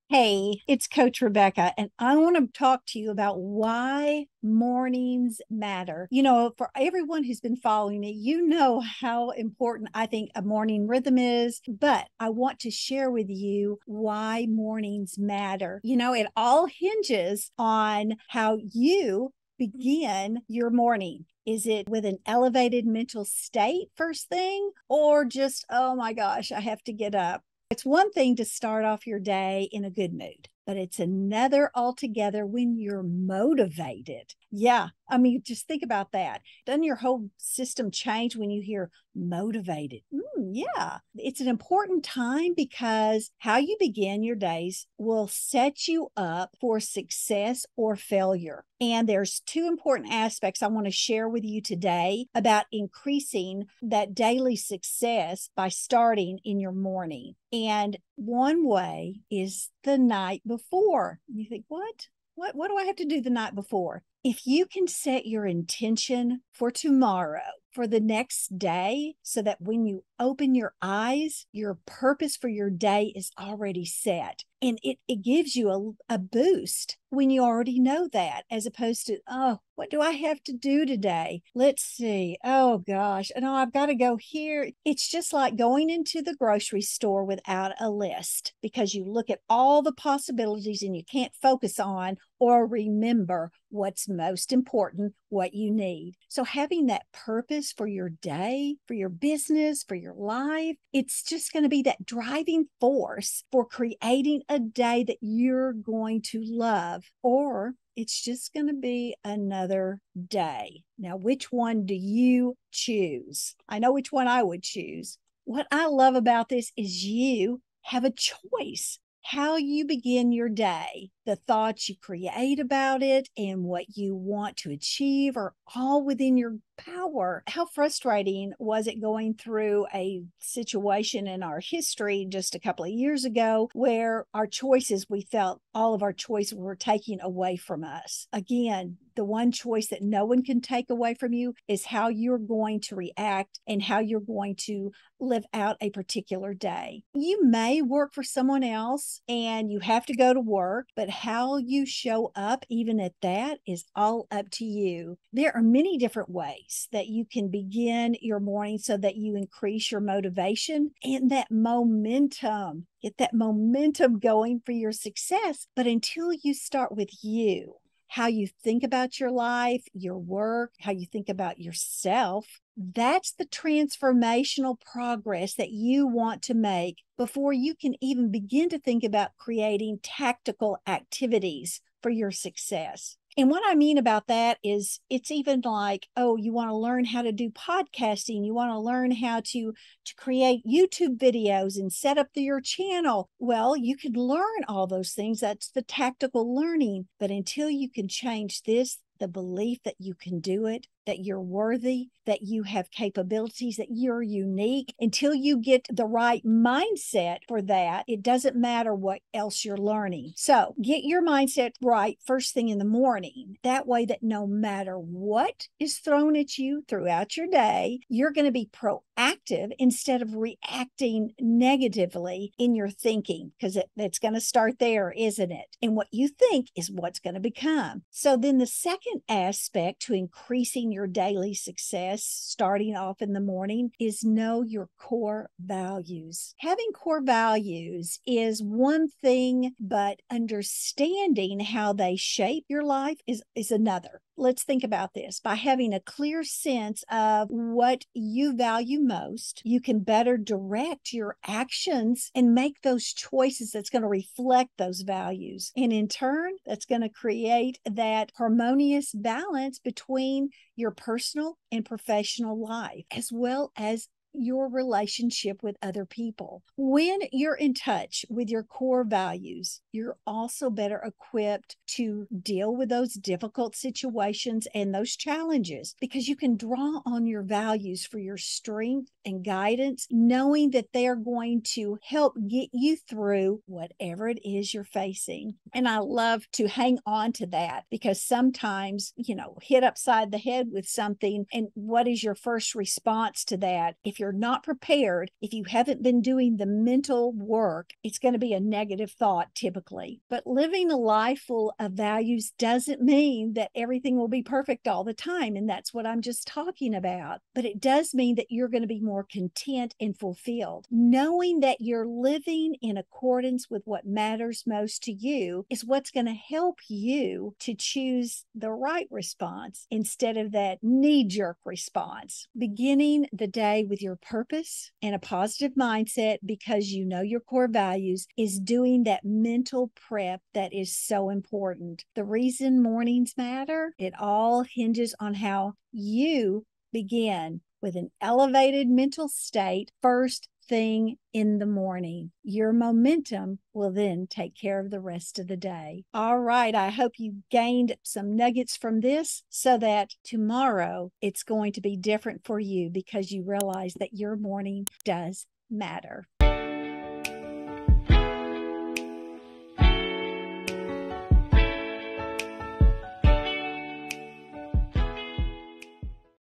Hey, it's Coach Rebecca, and I want to talk to you about why mornings matter. For everyone who's been following me, you know how important I think a morning rhythm is, but I want to share with you why mornings matter. It all hinges on how you begin your morning. Is it with an elevated mental state first thing, or just, oh my gosh, I have to get up? It's one thing to start off your day in a good mood, but it's another altogether when you're motivated. Yeah, I mean, just think about that. Doesn't your whole system change when you hear motivated? Yeah, it's an important time because how you begin your days will set you up for success or failure. And there's two important aspects I want to share with you today about increasing that daily success by starting in your morning. And one way is the night before. You think, what? What do I have to do the night before? If you can set your intention for tomorrow, for the next day, so that when you open your eyes, your purpose for your day is already set. And it gives you a boost when you already know that, as opposed to, oh, what do I have to do today? Let's see. Oh gosh, no, I've got to go here. It's just like going into the grocery store without a list, because you look at all the possibilities and you can't focus on or remember what's most important, what you need. So having that purpose for your day, for your business, for your life, it's just going to be that driving force for creating a day that you're going to love, or it's just going to be another day. Now, which one do you choose? I know which one I would choose. What I love about this is you have a choice. How you begin your day, the thoughts you create about it, and what you want to achieve are all within your power. How frustrating was it going through a situation in our history just a couple of years ago where our choices, we felt all of our choices were taken away from us? Again, the one choice that no one can take away from you is how you're going to react and how you're going to live out a particular day. You may work for someone else and you have to go to work, but how you show up, even at that, is all up to you. There are many different ways that you can begin your morning so that you increase your motivation and that momentum. Get that momentum going for your success. But until you start with you, how you think about your life, your work, how you think about yourself, that's the transformational progress that you want to make before you can even begin to think about creating tactical activities for your success. And what I mean about that is it's even like, oh, you want to learn how to do podcasting. You want to learn how to create YouTube videos and set up your channel. Well, you can learn all those things. That's the tactical learning. But until you can change this, the belief that you can do it, that you're worthy, that you have capabilities, that you're unique, until you get the right mindset for that, it doesn't matter what else you're learning. So get your mindset right first thing in the morning. That way that no matter what is thrown at you throughout your day, you're going to be proactive instead of reacting negatively in your thinking, because it's going to start there, isn't it? And what you think is what's going to become. So then the second aspect to increasing your daily success starting off in the morning is know your core values. Having core values is one thing, but understanding how they shape your life is another. Let's think about this. By having a clear sense of what you value most, you can better direct your actions and make those choices that's going to reflect those values. And in turn, that's going to create that harmonious balance between your personal and professional life, as well as your relationship with other people. When you're in touch with your core values, you're also better equipped to deal with those difficult situations and those challenges because you can draw on your values for your strength and guidance, knowing that they're going to help get you through whatever it is you're facing. And I love to hang on to that because sometimes, hit upside the head with something. And what is your first response to that? If you're not prepared, if you haven't been doing the mental work, it's going to be a negative thought typically. But living a life full of values doesn't mean that everything will be perfect all the time. And that's what I'm just talking about. But it does mean that you're going to be more content and fulfilled. Knowing that you're living in accordance with what matters most to you is what's going to help you to choose the right response instead of that knee-jerk response. Beginning the day with your purpose and a positive mindset because you know your core values is doing that mental prep that is so important. The reason mornings matter, it all hinges on how you begin with an elevated mental state first thing in the morning. Your momentum will then take care of the rest of the day. All right. I hope you gained some nuggets from this so that tomorrow it's going to be different for you because you realize that your morning does matter.